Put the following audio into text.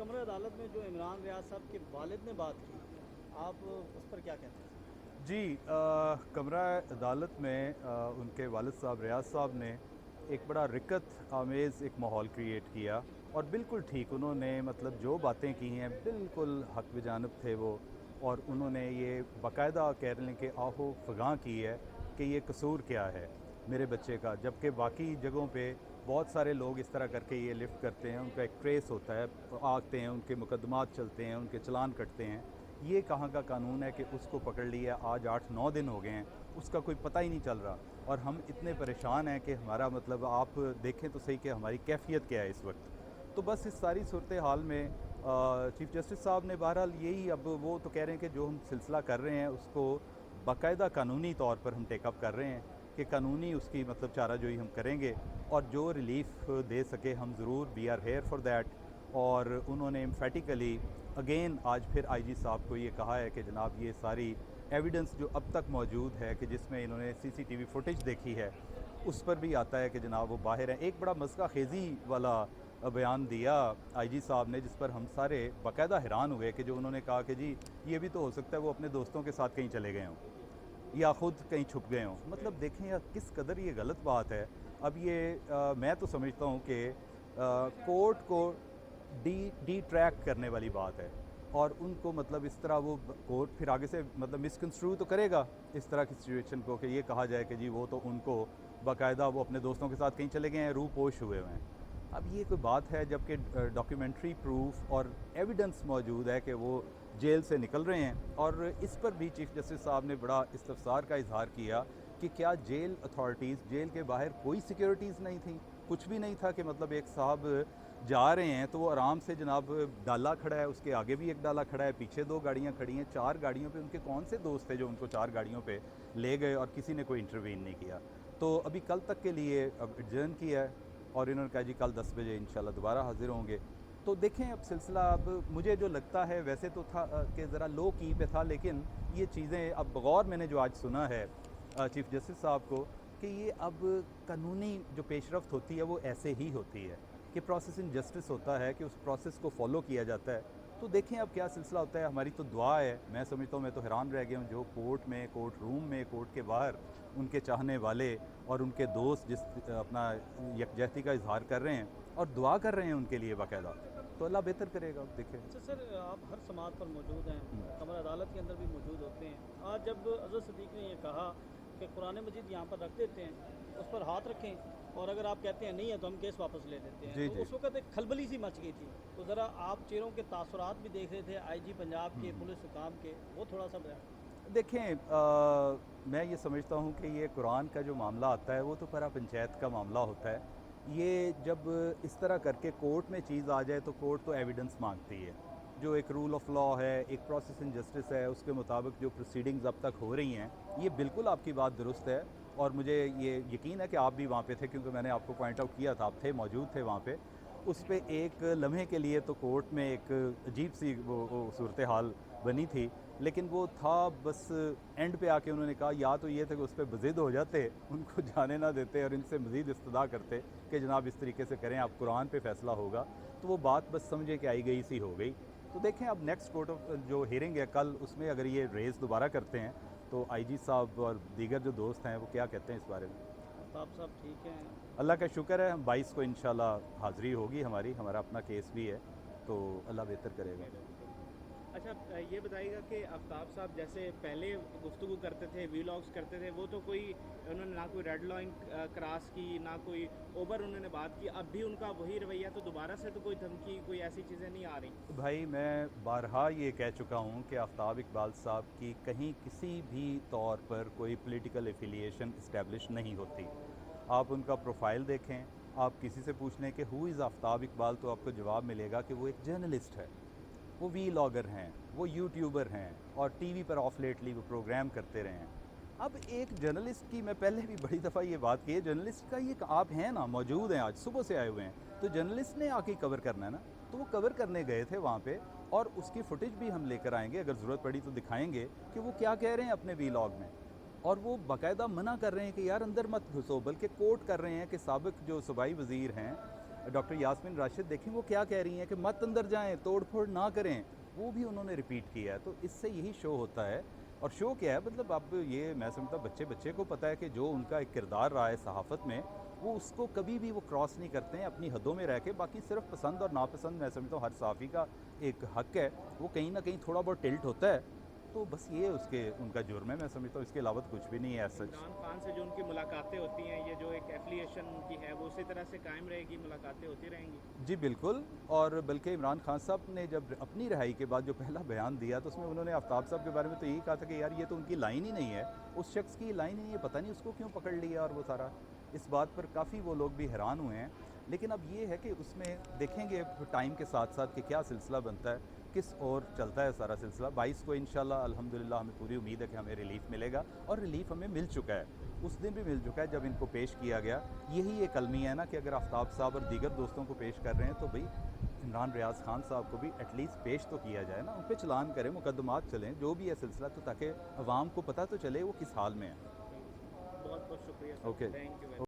कमरे अदालत में जो इमरान रियाज साहब के वालिद ने बात की, आप उस पर क्या कहते हैं? जी, कमरा अदालत में उनके वालिद साहब रियाज साहब ने एक बड़ा रिकत आमेज़ एक माहौल क्रिएट किया। और बिल्कुल ठीक उन्होंने मतलब जो बातें की हैं बिल्कुल हक बजानब थे वो। और उन्होंने ये बाकायदा कह लें कि आहो फगां की है कि ये कसूर क्या है मेरे बच्चे का, जबकि बाकी जगहों पे बहुत सारे लोग इस तरह करके ये लिफ्ट करते हैं, उनका एक ट्रेस होता है, आते हैं, उनके मुकदमात चलते हैं, उनके चलान कटते हैं। ये कहाँ का कानून है कि उसको पकड़ लिया, आज 8-9 दिन हो गए हैं, उसका कोई पता ही नहीं चल रहा। और हम इतने परेशान हैं कि हमारा मतलब आप देखें तो सही कि हमारी कैफियत क्या है इस वक्त। तो बस इस सारी सूरत हाल में चीफ़ जस्टिस साहब ने बहरहाल यही, अब वो तो कह रहे हैं कि जो हम सिलसिला कर रहे हैं उसको बाकायदा कानूनी तौर पर हम टेकअप कर रहे हैं कि कानूनी उसकी मतलब चाराजोई हम करेंगे और जो रिलीफ दे सके हम ज़रूर, we are here for that. और उन्होंने एम्फेटिकली अगेन आज फिर आईजी साहब को ये कहा है कि जनाब ये सारी एविडेंस जो अब तक मौजूद है कि जिसमें इन्होंने सीसीटीवी फुटेज देखी है उस पर भी आता है कि जनाब वो बाहर हैं। एक बड़ा मस्का खेज़ी वाला बयान दिया आईजी साहब ने, जिस पर हम सारे बाकायदा हैरान हुए कि जो उन्होंने कहा कि जी ये भी तो हो सकता है वो अपने दोस्तों के साथ कहीं चले गए हों या ख़ुद कहीं छुप गए हों। मतलब देखें यार किस कदर ये गलत बात है। अब ये मैं तो समझता हूँ कि कोर्ट को डी ट्रैक करने वाली बात है। और उनको मतलब इस तरह वो कोर्ट फिर आगे से मतलब मिसकंस्ट्रू तो करेगा इस तरह की सिचुएशन को कि ये कहा जाए कि जी वो तो उनको बाकायदा वो अपने दोस्तों के साथ कहीं चले गए हैं, रूह पोश हुए हुए हैं। अब ये कोई बात है जबकि डॉक्यूमेंट्री प्रूफ और एविडेंस मौजूद है कि वो जेल से निकल रहे हैं। और इस पर भी चीफ जस्टिस साहब ने बड़ा इस्तफसार का इजहार किया कि क्या जेल अथॉरिटीज़, जेल के बाहर कोई सिक्योरिटीज़ नहीं थी, कुछ भी नहीं था कि मतलब एक साहब जा रहे हैं तो वो आराम से जनाब डाला खड़ा है, उसके आगे भी एक डाला खड़ा है, पीछे 2 गाड़ियाँ खड़ी हैं, 4 गाड़ियों पे उनके कौन से दोस्त थे जो उनको 4 गाड़ियों पे ले गए और किसी ने कोई इंटरवीन नहीं किया। तो अभी कल तक के लिए अब एडजर्न किया है और इन्होंने कहा जी कल 10 बजे इंशाल्लाह दोबारा हाजिर होंगे। तो देखें अब सिलसिला, अब मुझे जो लगता है वैसे तो था कि ज़रा लो की पे था, लेकिन ये चीज़ें अब बगौर मैंने जो आज सुना है चीफ़ जस्टिस साहब को कि ये अब कानूनी जो पेशरफ्त होती है वो ऐसे ही होती है कि प्रोसेस इन जस्टिस होता है कि उस प्रोसेस को फॉलो किया जाता है। तो देखें अब क्या सिलसिला होता है। हमारी तो दुआ है, मैं समझता हूँ, मैं तो हैरान रह गया हूँ जो कोर्ट में, कोर्ट रूम में, कोर्ट के बाहर उनके चाहने वाले और उनके दोस्त जिस अपना यकजहती का इजहार कर रहे हैं और दुआ कर रहे हैं उनके लिए बाकायदा। तो अल्लाह बेहतर करेगा, देखें। अच्छा सर, आप हर समात पर मौजूद हैं, कमर अदालत के अंदर भी मौजूद होते हैं। आज जब अज़हर सिद्दीक़ ने ये कहा कि कुरान मजीद यहाँ पर रख देते हैं, उस पर हाथ रखें, और अगर आप कहते हैं नहीं है तो हम केस वापस ले लेते हैं, जी तो जी। उस वक्त एक खलबली सी मच गई थी। तो ज़रा आप चेहरों के तासुरात भी देख रहे थे आईजी पंजाब के, पुलिस हुकाम के, वो थोड़ा सा बयान। देखें मैं ये समझता हूँ कि ये कुरान का जो मामला आता है वो तो परा पंचायत का मामला होता है। ये जब इस तरह करके कोर्ट में चीज़ आ जाए तो कोर्ट तो एविडेंस मांगती है। जो एक रूल ऑफ लॉ है, एक प्रोसेस इन जस्टिस है, उसके मुताबिक जो प्रोसीडिंग्स अब तक हो रही हैं, ये बिल्कुल आपकी बात दुरुस्त है। और मुझे ये यकीन है कि आप भी वहाँ पे थे क्योंकि मैंने आपको पॉइंट आउट किया था, आप थे, मौजूद थे वहाँ पे। उस पे एक लम्हे के लिए तो कोर्ट में एक अजीब सी वो सूरत हाल बनी थी, लेकिन वो था बस एंड पे आके उन्होंने कहा या तो ये थे कि उस पर बज़िद हो जाते, उनको जाने ना देते और इनसे मज़ीद इस्तदा करते कि जनाब इस तरीके से करें, आप कुरान पे फ़ैसला होगा। तो वो बात बस समझे कि आई गई सी हो गई। तो देखें अब नेक्स्ट कोर्ट ऑफ जो हियरिंग है कल, उसमें अगर ये रेज़ दोबारा करते हैं तो आईजी साहब और दीगर जो दोस्त हैं वो क्या कहते हैं इस बारे में। आफ्ताब साहब ठीक हैं? अल्लाह का शुक्र है, हम 22 को इंशाल्लाह हाज़िरी होगी हमारी, हमारा अपना केस भी है, तो अल्लाह बेहतर करेगा। अच्छा, ये बताइएगा कि आफ्ताब साहब जैसे पहले गुफ्तगू करते थे, वीलॉग्स करते थे, वो तो कोई उन्होंने ना कोई रेड लाइन क्रॉस की, ना कोई ओवर उन्होंने बात की, अब भी उनका वही रवैया, तो दोबारा से तो कोई धमकी, कोई ऐसी चीज़ें नहीं आ रही? भाई मैं बारहा ये कह चुका हूँ कि आफ्ताब इकबाल साहब की कहीं किसी भी तौर पर कोई पॉलिटिकल एफिलिएशन इस्टेब्लिश नहीं होती। आप उनका प्रोफाइल देखें, आप किसी से पूछ लें कि हु इज़ आफ्ताब इकबाल, तो आपको जवाब मिलेगा कि वो एक जर्नलिस्ट है, वो वीलॉगर हैं, वो यूट्यूबर हैं और टीवी पर ऑफ लेटली वो प्रोग्राम करते रहे हैं। अब एक जर्नलिस्ट की, मैं पहले भी बड़ी दफ़ा ये बात की है, जर्नलिस्ट का ये आप हैं ना, मौजूद हैं, आज सुबह से आए हुए हैं, तो जर्नलिस्ट ने आके कवर करना है ना। तो वो कवर करने गए थे वहाँ पे और उसकी फुटेज भी हम लेकर आएंगे, अगर ज़रूरत पड़ी तो दिखाएंगे कि वो क्या कह रहे हैं अपने वीलॉग में। और वो बाकायदा मना कर रहे हैं कि यार अंदर मत घुसो, बल्कि कोट कर रहे हैं कि साबिक जो सूबाई वज़ीर हैं डॉक्टर यास्मीन राशिद देखें वो क्या कह रही हैं कि मत अंदर जाएं, तोड़ फोड़ ना करें, वो भी उन्होंने रिपीट किया है। तो इससे यही शो होता है। और शो क्या है, मतलब अब ये मैं समझता हूँ बच्चे बच्चे को पता है कि जो उनका एक किरदार रहा है सहाफ़त में, वो उसको कभी भी वो क्रॉस नहीं करते हैं, अपनी हदों में रह के। बाकी सिर्फ पसंद और नापसंद मैं समझता हूँ हर सहाफ़ी का एक हक़ है, वो कहीं ना कहीं थोड़ा बहुत टिल्ट होता है, तो बस ये उसके उनका जुर्म है, मैं समझता हूँ। इसके अलावा तो कुछ भी नहीं है सच। इमरान खान से जो उनकी मुलाकातें होती हैं, ये जो एक एफिलिएशन उनकी है, वो उसी तरह से कायम रहेगी, मुलाकातें होती रहेंगी? जी बिल्कुल। और बल्कि इमरान खान साहब ने जब अपनी रिहाई के बाद जो पहला बयान दिया, तो उसमें उन्होंने आफ्ताब साहब के बारे में तो यही कहा था कि यार ये तो उनकी लाइन ही नहीं है, उस शख्स की लाइन ही नहीं है, पता नहीं उसको क्यों पकड़ लिया। और वो सारा, इस बात पर काफ़ी वो लोग भी हैरान हुए हैं। लेकिन अब ये है कि उसमें देखेंगे टाइम के साथ साथ कि क्या सिलसिला बनता है, किस और चलता है सारा सिलसिला। 22 को इंशाल्लाह अल्हम्दुलिल्लाह हमें पूरी उम्मीद है कि हमें रिलीफ़ मिलेगा, और रिलीफ़ हमें मिल चुका है, उस दिन भी मिल चुका है जब इनको पेश किया गया। यही एक अलमी है ना कि अगर आफ्ताब साहब और दीगर दोस्तों को पेश कर रहे हैं, तो भाई इमरान रियाज खान साहब को भी एटलीस्ट पेश तो किया जाए ना, उन पे चलान करें, मुकदमात चलें, जो भी है सिलसिला, तो ताकि अवाम को पता तो चले वो किस हाल में है। बहुत बहुत शुक्रिया सर, ओके। Thank you.